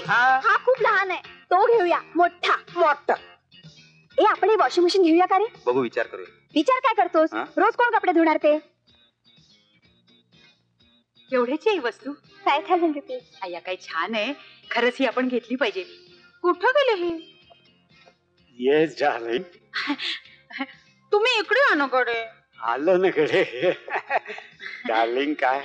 हा खूप लहान आहे, तो घेऊया मोठा. मोठा. आपण हे वॉशिंग मशीन घेऊया का रे? बघू, विचार करूया. विचार काय करतोस? रोज कोण कपडे धुणार ते? एवढ्याची आहे वस्तू? 5000 रुपीज. अय्या काय छान आहे, खरंच ही आपण घेतली पाहिजे. कुठं गेले हे? Yes darling. तुम्ही इकडे आणा कडे. आलो ना कडे. डार्लिंग काय?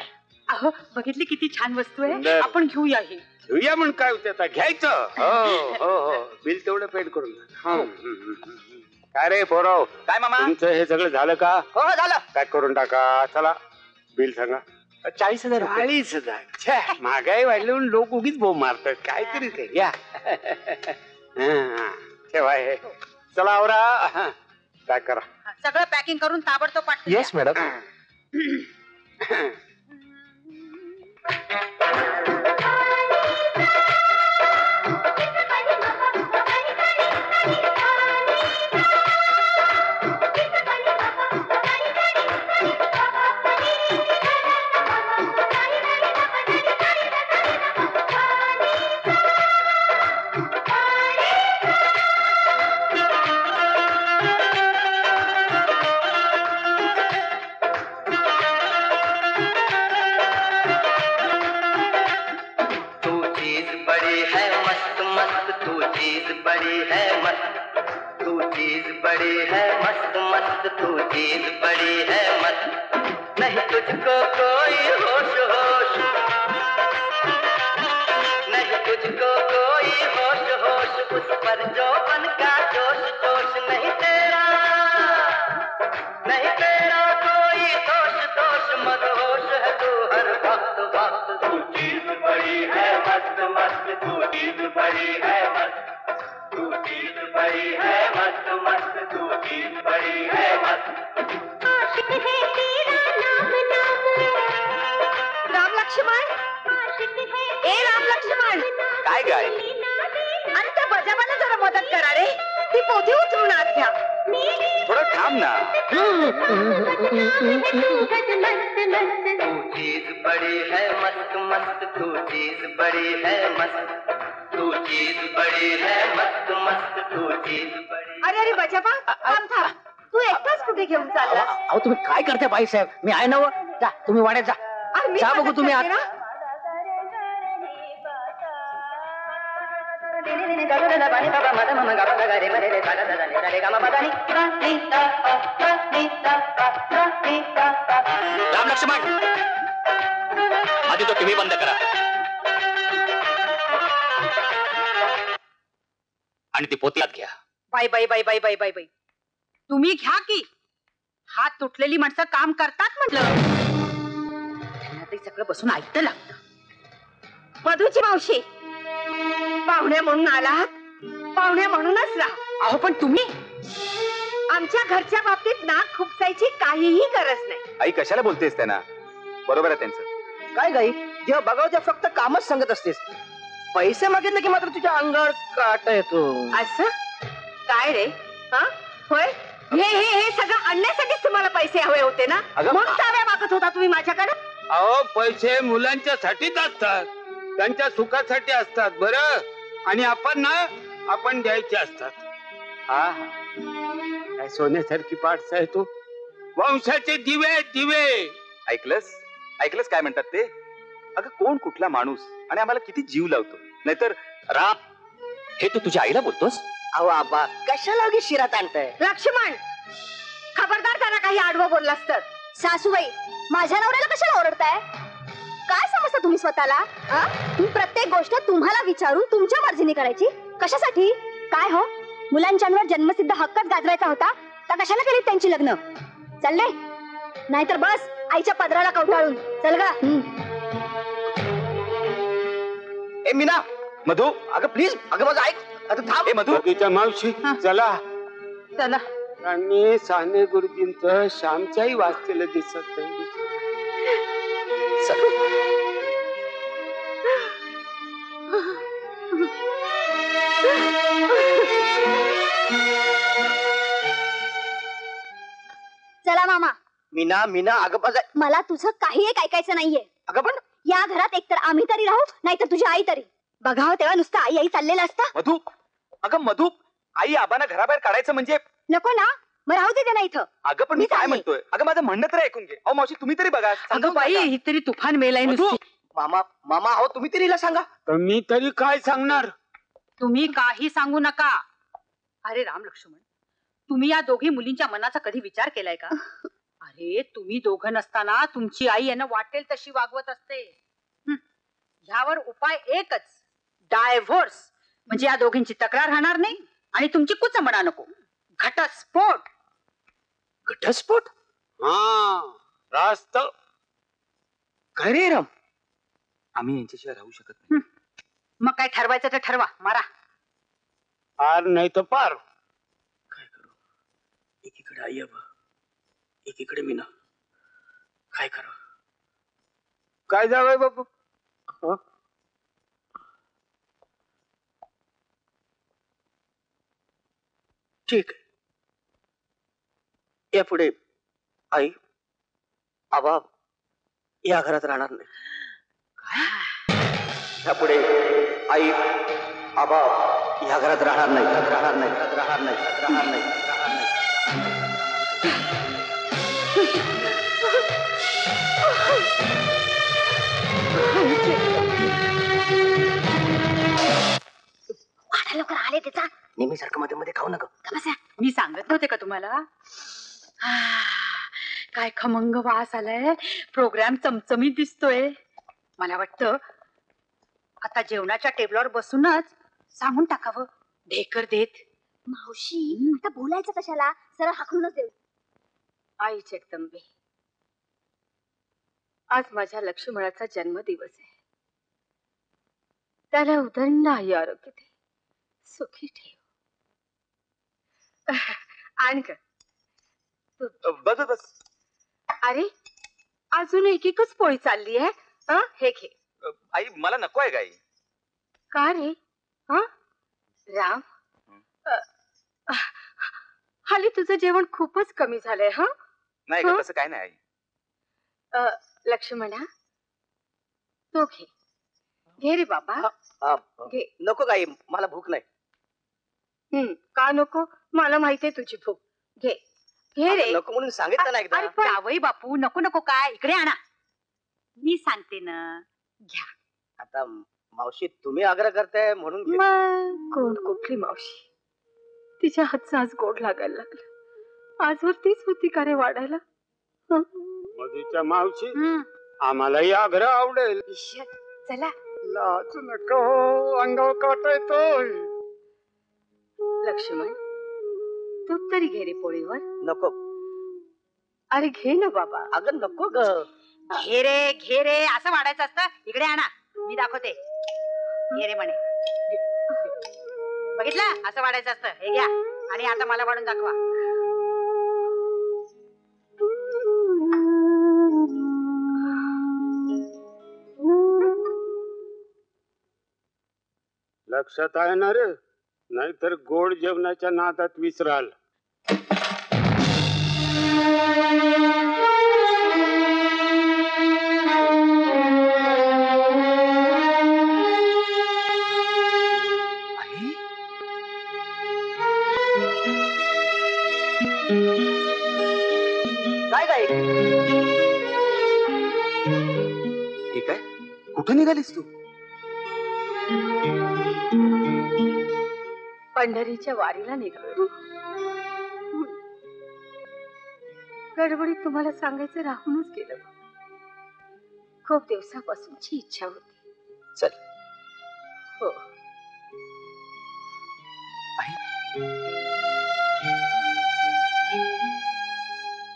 अहो बघितली किती छान वस्तू आहे, सुंदर. आपण घेऊया ही. घेऊया म्हणून काय होतं आता, घ्यायचं. हो हो हो, बिल तेवढं पेड करून काय रे पोराव, काय मामा? तुमचं हे सगळं झालं का? हो झालं. पॅक करून टाका. चला बिल सांगा. 40,000. 40,000. महागाई वाढली म्हणून लोक उगीच बोंब मारतात. काहीतरी ते घ्या. ठेवा हे. चला आवरा, पॅक करा. सगळं पॅकिंग करून ताबडतोब पाठवून येस मॅडम. काय काय? आणि त्या बजाबाला जरा मदत करा रे. ती पोथी उचलून आत घ्या. थोडं थांब ना. तू चीज बड़ी है मस्त मस्त, तू चीज बड़ी है मस्त, तू चीज बड़ी है मस्त मस्त, तू चीज बड़ी. अरे अरे बजाबा, थांब थांब. तू एकटाच कुठे घेऊन चालला? अहो तुम्ही काय करते बाईसाहेब? मी आहे ना व. जा तुम्ही वाड्यात जा. जा बघू तुम्ही आत. राम लक्ष्मण, आधी तो टीव्ही बंद करा आणि ती पोती आत घ्या. बाई बाई बाई बाई बाई बाई बाई, तुम्ही घ्या की. हात तुटलेली माणसं काम करतात म्हटलं. त्यांना ते सगळं बसून ऐकतं लागतं. मधुची मावशी, पाहुणे म्हणून आलात, पाहुणे म्हणूनच राहा. अहो पण तुम्ही आमच्या घरच्या बाबतीत नाक खुपसायची काहीही गरज नाही. आई कशाला बोलतेस त्यांना? बरोबर आहे त्यांचं. काय गाई, जेव्हा बघाव तेव्हा फक्त कामच सांगत असतेस. पैसे मागितले की मात्र तुझ्या अंगावर काटा येतो. असं काय रे? हा होय, हे सगळं आणण्यासाठीच तुम्हाला पैसे हवे होते ना? म्हणून टाव्या मागत होता तुम्ही माझ्याकडे. अहो पैसे मुलांच्या साठीच असतात, त्यांच्या सुखासाठी असतात बरं. आणि आपण ना, आपण द्यायचे असतात. हा काय सोन्यासारखी पाठस आहे तू. वंशाचे दिवे दिवे. ऐकलंस? ऐकलंस काय म्हणतात ते? अगं कोण कुठला माणूस आणि आम्हाला किती जीव लावतो. नाहीतर राम, हे तू तुझ्या आईला बोलतोस? अहो आबा, कशाला उगी शिरात आणताय? लक्ष्मण, खबरदार त्यांना काही आडवं बोललास तर. सासूबाई, माझ्या नवऱ्याला कशाला ओरडताय? काय समजता तुम्ही स्वतःला? प्रत्येक गोष्ट तुम्हाला विचारून तुमच्या मर्जीने करायची. कशासाठी? काय हो, मुलांच्यावर जन्मसिद्ध हक्कच गाजवायचा होता तर कशाला केली त्यांची लग्न? चालले नाहीतर बस आईच्या पदराला कवटाळून. चल गा. ए मीना, मधू, अगं प्लीज, अगं माझं ऐक. आता थांब. ए मधू, तिच्या मावशी चला. चला. आणि साने गुरुजींचं श्यामच्याही वाचलेलं दिसत नाही. चला मामा. मीना मीना, अगं माझं. मला तुझं काही एक ऐकायचं नाहीये. अगं पण या घरात एकतर आम्ही तरी राहू, नाहीतर तुझी आई तरी. बघावं तेव्हा नुसतं आई आई चाललेलं असतं. मधू, अगं मधू, आई आबांना घराबाहेर काढायचं म्हणजे? नको ना, मग राहू दे त्यांना इथं. अगं पण मी मी काय चालले. म्हणतोय, अगं माझं म्हणणं तरी ऐकून घे. अहो मावशी तुम्ही तरी बघा. अगं समजावून बाई सांगा. ही तरी तुफान मेलाय मधू, नुसती. मामा मामा अहो तुम्ही तरी हिला सांगा. तर मी तरी काय सांगणार? तुम्ही काही सांगू नका. अरे राम लक्ष्मण, तुम्ही या दोघी मुलींच्या मनाचा कधी विचार केलाय का? अरे तुम्ही दोघं नसताना तुमची आई यांना वाटेल तशी वागवत असते. ह्यावर उपाय एकच, डायव्होर्स. म्हणजे या दोघींची तक्रार राहणार नाही आणि तुमची कुचंबडा नको. घटस्फोट. घटस्फोट? हा रास्त. काय रे राम? आम्ही यांच्याशिवाय राहू शकत नाही. मग काय ठरवायचं तर ठरवा, मारा. पार नाही तर पार. काय करू? एकीकडे आई आबा, एकीकडे मीना. काय करू? काय जावय बाबू? ठीक आहे. यापुढे आई आबा या घरात राहणार नाही. यापुढे आई आबा या घरात राहणार नाही, राहणार नाही, राहणार नाही, राहणार नाही, राहणार नाही. वाढा लवकर आले त्याचा. नेहमीसारखं मध्ये मध्ये खाऊ नका. मी सांगत नव्हते का तुम्हाला? काय खमंग वास आलाय. प्रोग्राम चमचमीत दिसतोय. मला वाटतं आता जेवणाच्या टेबलावर बसूनच सांगून टाकावं ढेकर देत. मावशी आता बोलायचं कशाला, सरळ हाकलूनच देऊ. आई जगदंबे, आज माझ्या लक्ष्मणाचा जन्मदिवस आहे. त्याला उदंड आई आरोग्य दे, सुखी ठेव. आण ग. बस बस. अरे अजून एक एकच पोळी चालली आहे. हे घे. आई मला नको आहे गाई. का रे? राम, हाली तुझं जेवण खूपच कमी झालंय. नाही का, तसं काय नाही आई. लक्ष्मणा, तो घे. घे रे बाबा. हा, घे. नको काही, मला भूक नाही. का नको? मला माहितीये तुझी भूक. घे घे रे. नको म्हणून सांगितलं ना एकदा. अरे पण जावई बापू, नको नको काय, इकडे आणा. मी सांगते ना, घ्या. आता मावशी तुम्ही आग्रह करताय म्हणून घे. मग कोण कुठली मावशी? तिच्या हातचं आज गोड लागायला लागलं. आजवर तीच होती का रे वाढायला? मधूच्या मावशी, आम्हालाही आग्रह आवडेल. चला. लाज नको, अंगावर काटा येतोय. लक्ष्मण, तू तरी घे रे पोळीवर. नको. अरे घे ना बाबा. अगं नको ग. घे रे, असं वाढायचं असतं. इकडे आणा, मी दाखवते. घे रे म्हणे. बघितलं, असं वाढायचं असतं. हे घ्या आणि आता मला वाढून दाखवा. लक्षात आहे ना रे, नाहीतर गोड जेवणाच्या नादात विसराल. आई, काय काय ठीक आहे. कुठं निघालीस तू? पंढरीच्या वारीला निघालो. गडबडीत तुम्हाला सांगायचं राहूनच गेलं. खूप दिवसापासूनची इच्छा होती. चल. हो. आई,